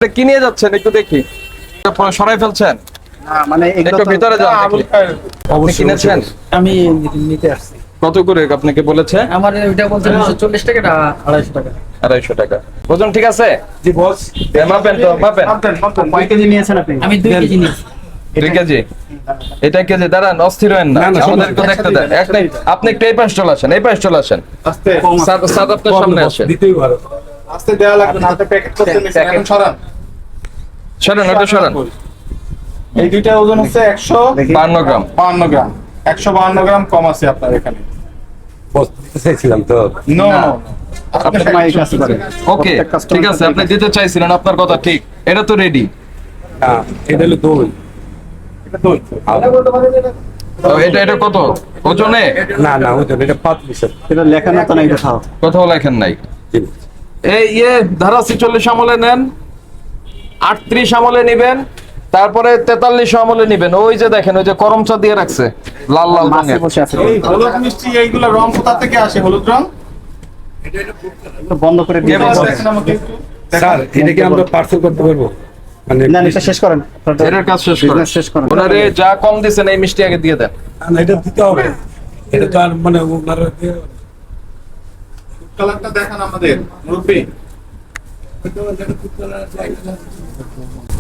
কি নিয়ে যাচ্ছেন একটু দেখি, সরাই ফেলছেন মানে একটু ভিতরে যান দেখি। আপনি কিনেছেন? আমি নিতে আসছি। কত করে আপনাকে বলেছে? আমার ওইটা বলছে 240 টাকা না 250 টাকা। 250 টাকা। ওজন ঠিক আছে? জি বস। মাপেন তো, মাপেন। কয় কেজি নিয়েছেন আপনি? আমি 2 কেজি নিয়েছি। 2 কেজি? এটা কেজি? দাঁড়ান, অস্থির হন না, আমাদেরকে দেখতে দেন। আপনি একটু এই পাশ চলে আসেন, এই পাশ চলে আসেন। আস্তে স্যার আপনার সামনে আসেন। দিতেই ভালো। আস্তে দেয়া লাগবে না, আপনি প্যাকেট করতে নিছেন এখন সরান। সরান, ওটা সরান। এই দুইটা ওজন হচ্ছে 52 গ্রাম। 152 গ্রাম। 152 গ্রাম কম আছে আপনার এখানে। বস দিতে চাইছিলাম তো। নো না। নো। আপনি মাইক আছে করে। ওকে, ঠিক আছে, আপনি দিতে চাইছিলেন, আপনার কথা ঠিক। এটা তো রেডি। হ্যাঁ, এটা হলো দই। এটা তো এটা কত ওজনে? না না, ওই এটা 5 পিসের। এটা লেখা না তো নাই কোথাও। কোথাও লেখেন নাই। এই ধারা 46 আমলে নেন, 38 আমলে নিবেন, তারপরে 43 আমলে নিবেন। ওই যে দেখেন, ওই যে করমচা দিয়ে রাখছে লাল লাল মাছে রঙের। বসে আছে। এই হলুদ মিষ্টি এইগুলা রং কোথা থেকে আসে? হলুদ রং একটু বন্ধ করে দিয়ে কে বলছে? দেখেন আমাকে একটু। স্যার, এটা কি আমরা পার্সেল করতে পারবো? মানে না এটা শেষ করেন। এটার কাজ শেষ করেন। শেষ করেন। ওনারে যা কম দিছেন এই মিষ্টি আগে দিয়ে দেন। না, এটা দিতে হবে। এটা তো আর মানে ওনারা কালারটা দেখান আমাদের মুরব্বি।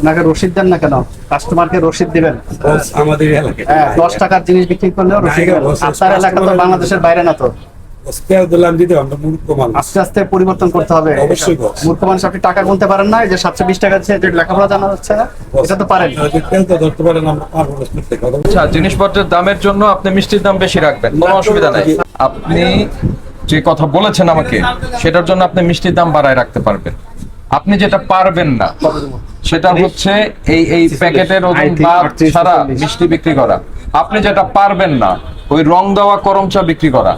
ওনাকে রসিদ দেন না কেন? কাস্টমারকে রসিদ দিবেন। বস আমাদের এলাকায়। হ্যাঁ 10 টাকার জিনিস বিক্রি করলেও রসিদ না, দিবেন। বস, আপনার এলাকা তো বাংলাদেশের বাইরে না তো। স্পেয়ার দিলাম দিতে আমরা মূর্খ মানুষ। আস্তে আস্তে পরিবর্তন করতে হবে। অবশ্যই বস। মূর্খ মানুষ, আপনি টাকা গুনতে পারেন না, এই যে 720 টাকা আছে, যে লেখাপড়া জানা যাচ্ছে না, এটা তো পারেন। তেল তো ধরতে পারেন, আমরা পারবো না করতে। কথা বলছি। আচ্ছা, জিনিসপত্রের দামের জন্য আপনি মিষ্টির দাম বেশি রাখবেন, কোনো অসুবিধা নাই। আপনি যে কথা বলেছেন আমাকে, সেটার জন্য আপনি মিষ্টির দাম বাড়ায় রাখতে পারবেন। আপনি যেটা পারবেন না সেটা হচ্ছে এই প্যাকেটের ওজন বাদ ছাড়া মিষ্টি বিক্রি করা। আপনি যেটা পারবেন না ওই রং দেওয়া করমচা বিক্রি করা।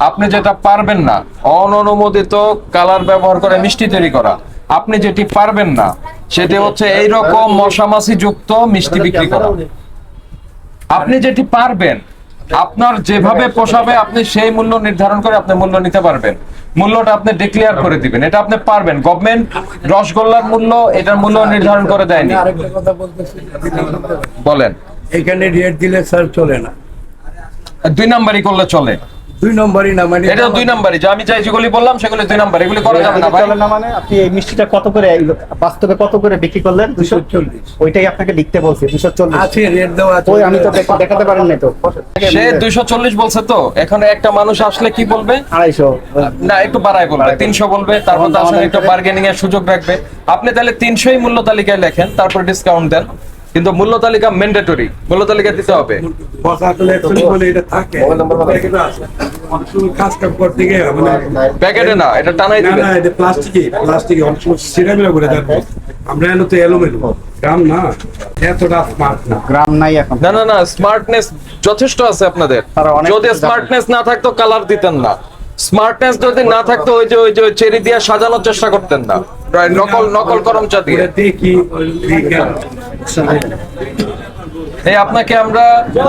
আপনি যেটা পারবেন না অননুমোদিত কালার ব্যবহার করে মিষ্টি তৈরি করা। আপনি যেটি পারবেন না সেটি হচ্ছে এইরকম মশামাছি যুক্ত মিষ্টি বিক্রি করা। আপনি যেটি পারবেন, আপনার যেভাবে পোষাবে আপনি সেই মূল্য নির্ধারণ করে আপনি মূল্য নিতে পারবেন। মূল্যটা আপনি ডিক্লেয়ার করে দিবেন, এটা আপনি পারবেন। গভর্নমেন্ট রসগোল্লার মূল্য, এটার মূল্য নির্ধারণ করে দেয়নি। আরেকটা কথা বলতেছি, বলেন। এখানে রেট দিলে স্যার চলে না। 2 নাম্বারই করলে চলে। 2 নম্বরই না, মানে এটা 2 নাম্বারই, যা আমি চাই যেগুলি বললাম সেগুলি 2 নাম্বার, এগুলি করা যাবে না ভাই। চলে না মানে আপনি এই মিষ্টিটা কত করে বাস্তবে কত করে বিক্রি করলেন? 240। ওইটাই আপনাকে লিখতে বলছি 240। আছে রেট দেওয়া আছে। ওই আমি তো দেখাতে পারেন না তো। সে 240 বলছে, তো এখানে একটা মানুষ আসলে কি বলবে? 250। না, একটু বাড়ায় বলবে, 300 বলবে, তারপর তার সঙ্গে একটু বার্গেনিং এর সুযোগ রাখবে। আপনি তাহলে 300ই মূল্য তালিকায় লেখেন, তারপর ডিসকাউন্ট দেন। কিন্তু মূল্য তালিকা ম্যান্ডেটরি, মূল্য তালিকা দিতে হবে। বস আসলে actually বলে এটা থাকে। প্যাকেটে আছে। অনেক সময় কাজ কাম করতে গিয়ে মানে প্যাকেটে না, এটা টানাই না দিবেন। না, এটা প্লাস্টিকে অনেক সময় সিরামিলা করে দেবো। আমরা এলো তো এলোমেলো গ্রাম না, এতটা স্মার্ট না। গ্রাম নাই এখন। না না না, স্মার্টনেস যথেষ্ট আছে আপনাদের। তারা অনেক যদি কিছু স্মার্টনেস না থাকতো কালার দিতেন না। স্মার্টনেস যদি না থাকতো ওই যে চেরি দিয়ে সাজানোর চেষ্টা করতেন না, নকল করমচা দিয়ে। এটা দেখি এই আপনাকে আমরা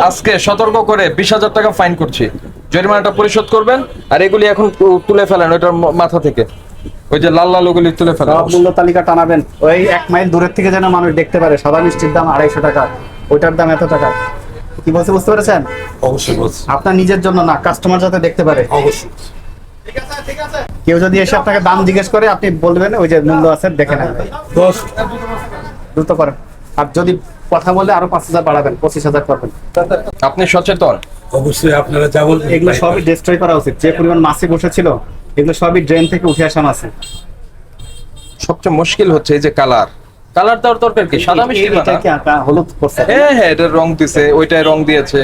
আজকে সতর্ক করে 20,000 টাকা ফাইন করছি, জরিমানাটা পরিশোধ করবেন। আর এগুলি এখন তুলে ফেলেন ওইটার মাথা থেকে, ওই যে লাল লাল ওগুলি তুলে ফেলেন। সব মূল্য তালিকা টানাবেন, ওই 1 মাইল দূরের থেকে যেন মানুষ দেখতে পারে সাদা মিষ্টির দাম 250 টাকা, ওইটার দাম এত টাকা। কি বলছে বুঝতে পেরেছেন? অবশ্যই বস, আপনার নিজের জন্য না, কাস্টমার যাতে দেখতে পারে। অবশ্যই। কেউ যদি এসে আপনাকে দাম জিজ্ঞেস করে, আপনি বলবেন ওই যে মূল্য আছে দেখে নেন। 10 দ্রুত করেন। আর যদি কথা বলে আরো 5,000 বাড়াবেন, 25,000 করবেন। আপনি সচেতন। অবশ্যই আপনারা যা বলবেন এগুলো সবই ডিস্ট্রয় করা উচিত। যে পরিমাণ মাছি বসেছিল এগুলো সবই ড্রেন থেকে উঠে আসা মাছে। সবচেয়ে মুশকিল হচ্ছে এই যে কালার দেওয়ার দরকার কি? সাদা মিষ্টি এটা কি আঁকা হলুদ করছে? হ্যাঁ, এটার রং দিছে, ওইটায় রং দিয়েছে,